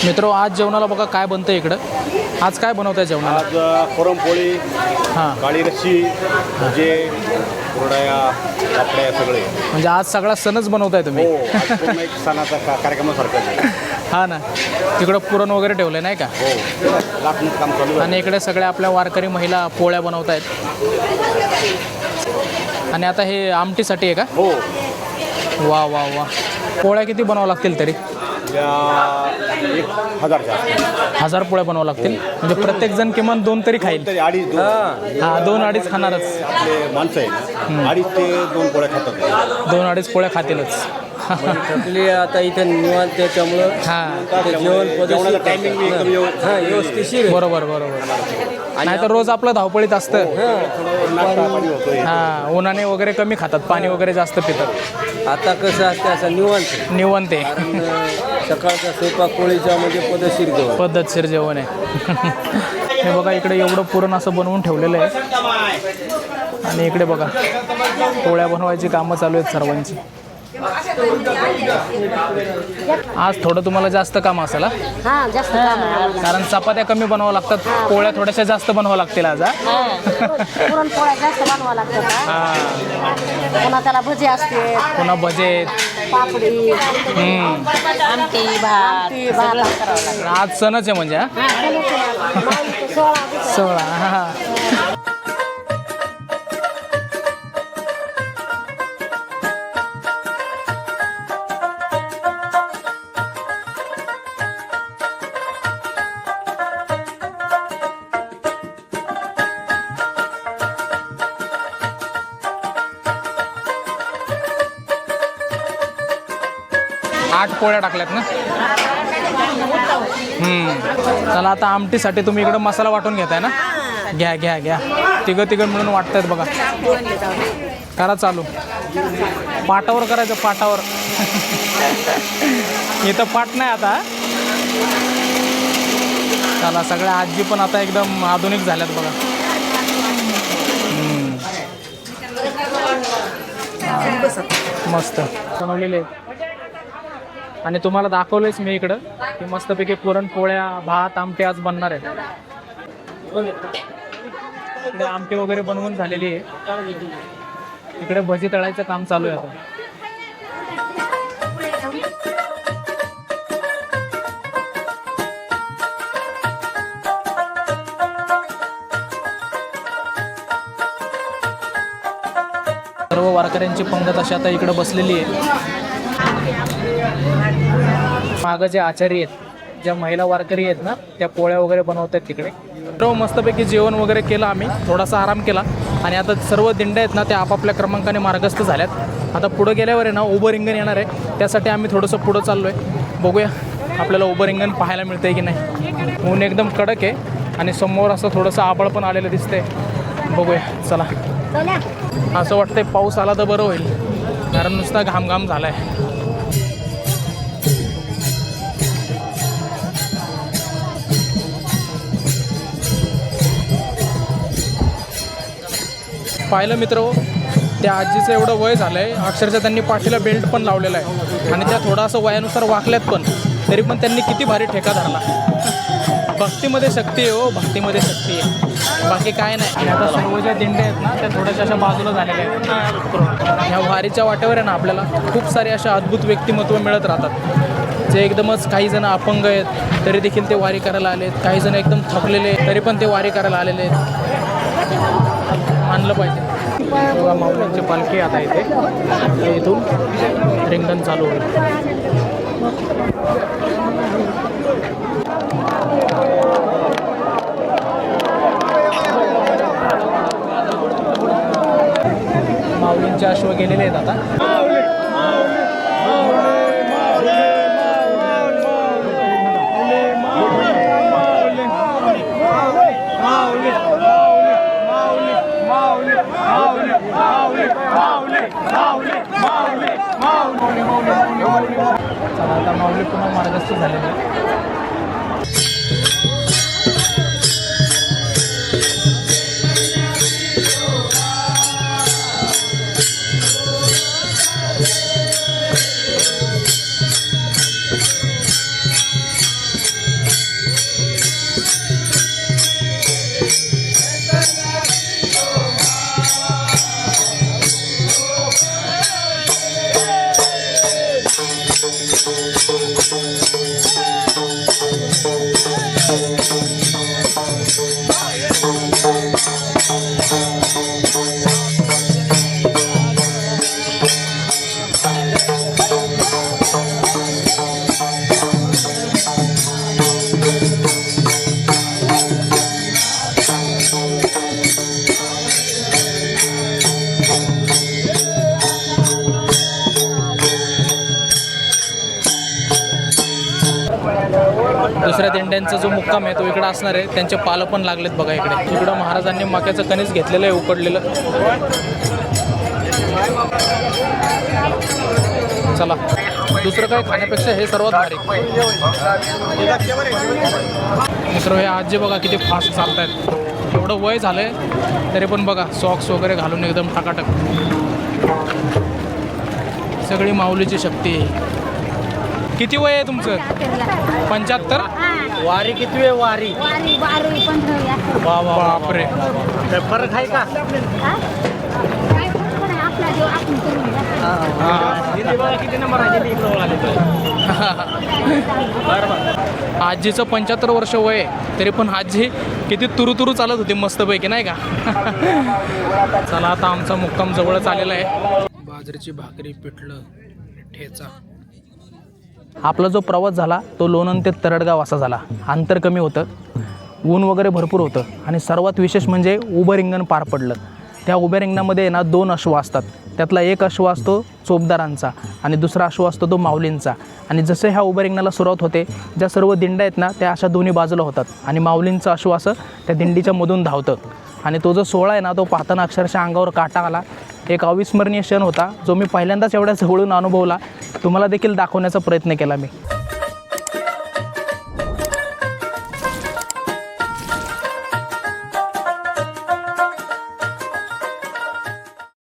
मित्रो आज जेवणाला बघा काय बनतं इकडं. आज काय बनवत आहे जेवणाला? आज पुरणपोळी, हां, काळी रस्सी, भजे, कुरडया, पापड्या सगळे. म्हणजे आज सगळा सणच बनवताय तुम्ही. हो, आज पूर्ण एक सणाचा कार्यक्रमासारखाच आहे. हा ना, तिकडं पुरण वगैरे ठेवलं नाही का? हो, लाटणीचं काम चालू आहे. आणि इकडे सगळ्या आपल्या वारकरी महिला पोळ्या बनवत आहेत. आणि आता हे आमटीसाठी आहे का? हो, वा वा वा. पोळ्या किती बनावं लागतील तरी? या 1000च्या आसपास. 1000 पोळ्या बनावं लागतील. म्हणजे प्रत्येक जण किमान 2 तरी खाईल. तरी अडीच दोन हा, 2-2.5 खाणारच. आपले माणसं आहेत, 2.5 ते 2 पोळ्या खातात. 2-2.5 पोळ्या खातीलच. थकली आता इथे निवांत त्याच्यामुळं हां, जेवण जेवणाचं टायमिंग मी एकदम व्यवस्थिशीर बरोबर बरोबर. नाही तर रोज आपलं धावपळीत असतं. नाश्ता पाणी होतोय. हां, उन्हाने वगैरे कमी खातात, पाणी वगैरे जास्त पितात. आता कसं असतं असं निवांत निवंत आहे. सकाळचा स्वयंपाक पोळीचा म्हणजे पद्धतशीर जेवण. पद्धतशीर जेवण आहे. हे बघा इकडे एवढं पुरण असं बनवून ठेवलेलं आहे. आणि इकडे बघा पोळ्या बनवायची कामं चालू आहेत सर्वांची. आज थोडं तुम्हाला जास्त काम असेल हा? हां, जास्त काम आहे. कारण चपात्या कमी बनवावं लागतात, पोळ्या थोड्याशा जास्त बनवावं लागतील आज. पुरणपोळ्या जास्त बनवावं लागतं का? हां, पुन्हा त्याला भजी असते, पुन्हा भजे. पापडी, आमटी भात भात करावं लागतं. आज सणच आहे म्हणजे. हा, 16. हां. 8 पोळ्या टाकल्यात ना. चला आता आमटीसाठी तुम्ही इकडं मसाला वाटून घेताय ना. घ्या घ्या घ्या. तिघं मिळून वाटतायत बघा. करा चालू. पाटावर करायचं, पाटावर. इथं पाट नाही आता. चला सगळ्या आजी पण आता एकदम आधुनिक झाल्यात बघा. मस्त बनवलेले आहेत. आणि तुम्हाला दाखवलंच मी इकडं की मस्तपैकी पुरणपोळ्या, भात, आमटी आज बनणार आहेत. इकडे आमटी वगैरे बनवून झालेली आहे. इकडे भजी तळायचं काम चालू आहे आता. सर्व वारकऱ्यांची पंगत अशी आता इकडे बसलेली आहे. मागं जे आचारी आहेत, ज्या महिला वारकरी आहेत ना, त्या पोळ्या वगैरे बनवत आहेत तिकडे. तर मस्तपैकी जेवण वगैरे केलं आम्ही, थोडासा आराम केला. आणि आता सर्व दिंड्या आहेत ना त्या आपापल्या क्रमांकाने मार्गस्थ झाल्यात. आता पुढं गेल्यावर आहे ना उभं रिंगण येणार आहे. त्यासाठी आम्ही थोडंसं पुढं चाललो आहे. बघूया आपल्याला उभं रिंगण पाहायला मिळतं आहे की नाही. ऊन एकदम कडक आहे आणि समोर असं थोडंसं आभाळ पण आलेलं दिसतंय. बघूया चला. असं वाटतंय पाऊस आला तर बरं होईल, कारण नुसता घामघाम झाला आहे. पाहिलं मित्र, त्या आजीचं एवढं वय झालं आहे, अक्षरशः त्यांनी पाठीला बेल्ट पण लावलेला आहे. आणि त्या थोडासा वयानुसार वाकल्यात पण, तरी पण त्यांनी किती भारी ठेका धरला. भक्तीमध्ये शक्ती आहे हो, भक्तीमध्ये शक्ती आहे, बाकी काय नाही. आणि आता सर्व ज्या दिंड्या आहेत ना त्या थोड्याशा अशा बाजूला झालेल्या आहेत. ह्या वारीच्या वाटेवर आहे ना आपल्याला खूप सारे अशा अद्भुत व्यक्तिमत्व मिळत राहतात, जे एकदमच, काही जण अपंग आहेत तरी देखील ते वारी करायला आले आहेत, काही जण एकदम थकलेले तरी पण ते वारी करायला आलेले आहेत. मानलं पाहिजे. बघा माऊलींची पालखी आता इथे, इथून रिंगण चालू होईल. माऊलींचे अश्व गेलेले आहेत आता. चला आता माऊली पुन्हा मार्गस्थ झालेले आहे. दुसऱ्या दिंड्यांचा जो मुक्काम आहे तो इकडे असणार आहे. त्यांचे पालं पण लागलेत बघा इकडे. इकडं महाराजांनी मक्याचं कणीस घेतलेलं आहे उकडलेलं. चला दुसरं काय खाण्यापेक्षा हे सर्वात भारी. मित्र हे आजी बघा किती फास्ट चालत आहेत. एवढं वय झालंय तरी पण बघा सॉक्स वगैरे घालून एकदम टाकाटक. सगळी माऊलीची शक्ती आहे. किती वय आहे तुमचं? 75. वारी किती वेळ वारी बापरे. फरक आहे का? किती नंबर आजीचं 75 वर्ष वय आहे तरी पण आजी किती तुरू चालत होती मस्तपैकी नाही का. चला आता आमचा मुक्काम जवळच आलेला आहे. बाजरीची भाकरी, पिठलं, ठेचा. आपला जो प्रवास झाला तो लोणंद ते तरडगाव असा झाला. अंतर कमी होतं, ऊन वगैरे भरपूर होतं आणि सर्वात विशेष म्हणजे उभं रिंगण पार पडलं. त्या उभ्या रिंगणामध्ये ना 2 अश्व असतात. त्यातला एक अश्व असतो चोपदारांचा आणि दुसरा अश्व असतो तो माऊलींचा. आणि जसं ह्या उभ्या रिंगणाला सुरुवात होते, ज्या सर्व दिंड्या आहेत ना त्या अशा दोन्ही बाजूला होतात आणि माऊलींचं अश्व असं त्या दिंडीच्या मधून धावतं. आणि तो जो सोहळा आहे ना तो पाहताना अक्षरशः अंगावर काटा आला. एक अविस्मरणीय क्षण होता जो मी पहिल्यांदाच एवढ्या जवळून अनुभवला. तुम्हाला देखील दाखवण्याचा प्रयत्न केला मी.